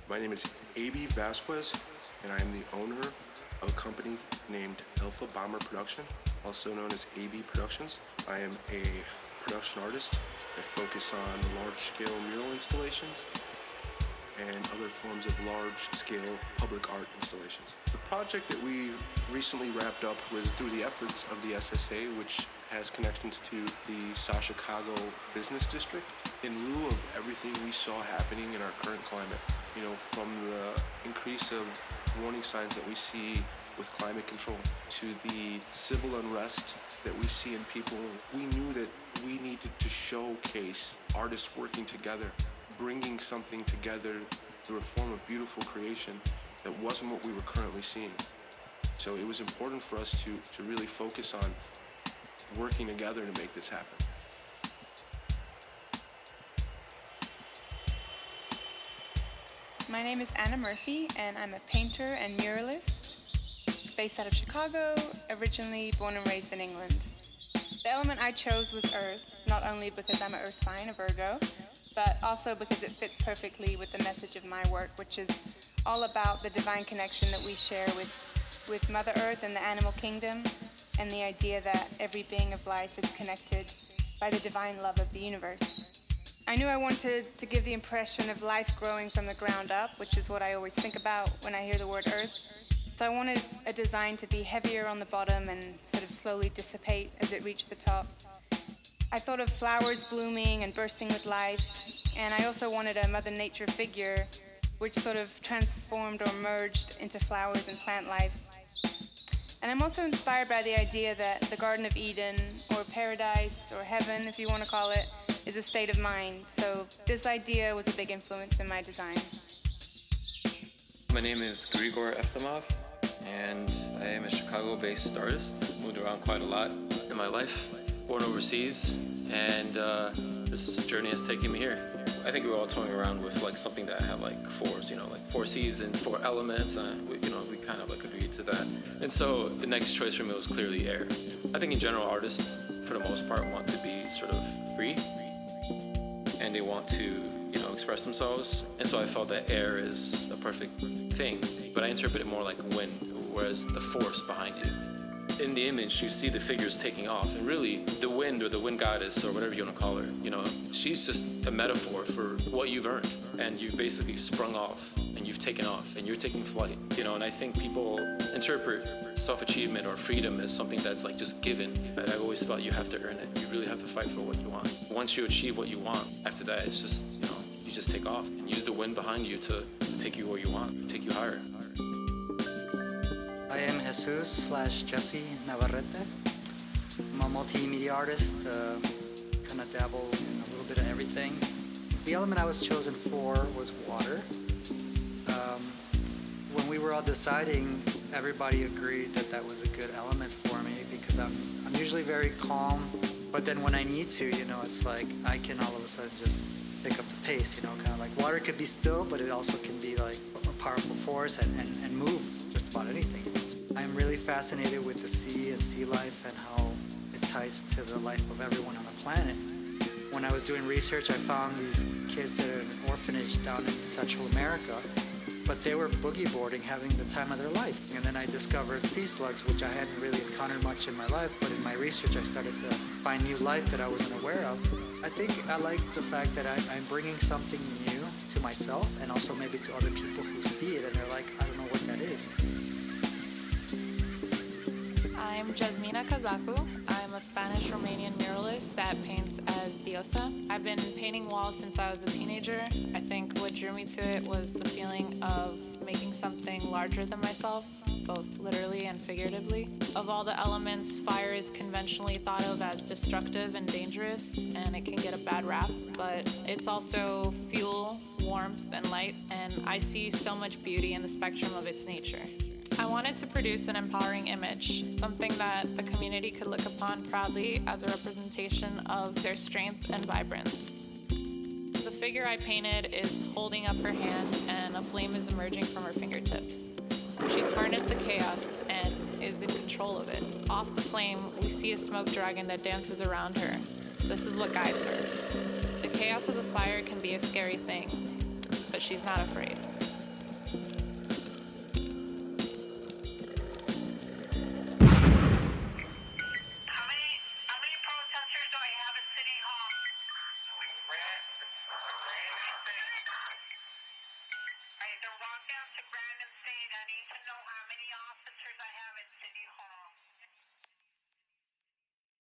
My name is A.B. Vasquez, and I am the owner of a company named Alphabomber Production, also known as AB Productions. I am a production artist. I focus on large-scale mural installations and other forms of large-scale public art installations. The project that we recently wrapped up was through the efforts of the SSA, which has connections to the South Chicago Business District. In lieu of everything we saw happening in our current climate, from the increase of warning signs that we see with climate control to the civil unrest that we see in people, we knew that we needed to showcase artists working together, bringing something together through a form of beautiful creation that wasn't what we were currently seeing. So it was important for us to really focus on working together to make this happen. My name is Anna Murphy, and I'm a painter and muralist based out of Chicago, originally born and raised in England. The element I chose was earth, not only because I'm an earth sign, a Virgo, but also because it fits perfectly with the message of my work, which is all about the divine connection that we share with Mother Earth and the animal kingdom, and the idea that every being of life is connected by the divine love of the universe. I knew I wanted to give the impression of life growing from the ground up, which is what I always think about when I hear the word earth. So I wanted a design to be heavier on the bottom and sort of slowly dissipate as it reached the top. I thought of flowers blooming and bursting with life, and I also wanted a Mother Nature figure which sort of transformed or merged into flowers and plant life. And I'm also inspired by the idea that the Garden of Eden, or paradise, or heaven if you want to call it, is a state of mind. So this idea was a big influence in my design. My name is Grigor Eftemov, and I am a Chicago-based artist. Moved around quite a lot in my life, born overseas, and this journey has taken me here. I think we were all toying around with something that had fours, like 4 seasons, 4 elements, and we kind of agreed to that. And so the next choice for me was clearly air. I think in general, artists, for the most part, want to be sort of free, and they want to, express themselves. And so I felt that air is a perfect thing, but I interpret it more like wind, whereas the force behind you. In the image, you see the figures taking off, and really, the wind or the wind goddess or whatever you want to call her, she's just a metaphor for what you've earned, and you've basically sprung off, and you've taken off, and you're taking flight, and I think people interpret self-achievement or freedom as something that's just given, but I've always felt you have to earn it. You really have to fight for what you want. Once you achieve what you want, after that, it's just, you just take off and use the wind behind you to take you where you want, take you higher. I am Jesus/Jesse Navarrete. I'm a multimedia artist, kind of dabble in a little bit of everything. The element I was chosen for was water. When we were all deciding, everybody agreed that that was a good element for me because I'm usually very calm, but then when I need to, it's like I can all of a sudden just pick up the pace, kind of like water could be still, but it also can be like a powerful force and move just about anything. I'm really fascinated with the sea and sea life and how it ties to the life of everyone on the planet. When I was doing research, I found these kids that are in an orphanage down in Central America, but they were boogie boarding, having the time of their life. And then I discovered sea slugs, which I hadn't really encountered much in my life, but in my research I started to find new life that I wasn't aware of. I think I like the fact that I'm bringing something new to myself and also maybe to other people who see it and they're like, I don't know what that is. I'm Jasmina Kazaku. I'm a Spanish-Romanian muralist that paints as Diosa. I've been painting walls since I was a teenager. I think what drew me to it was the feeling of making something larger than myself, both literally and figuratively. Of all the elements, fire is conventionally thought of as destructive and dangerous, and it can get a bad rap, but it's also fuel, warmth, and light, and I see so much beauty in the spectrum of its nature. I wanted to produce an empowering image, something that the community could look upon proudly as a representation of their strength and vibrance. The figure I painted is holding up her hand, and a flame is emerging from her fingertips. She's harnessed the chaos and is in control of it. Off the flame, we see a smoke dragon that dances around her. This is what guides her. The chaos of the fire can be a scary thing, but she's not afraid. How many protesters do I have at City Hall? We ran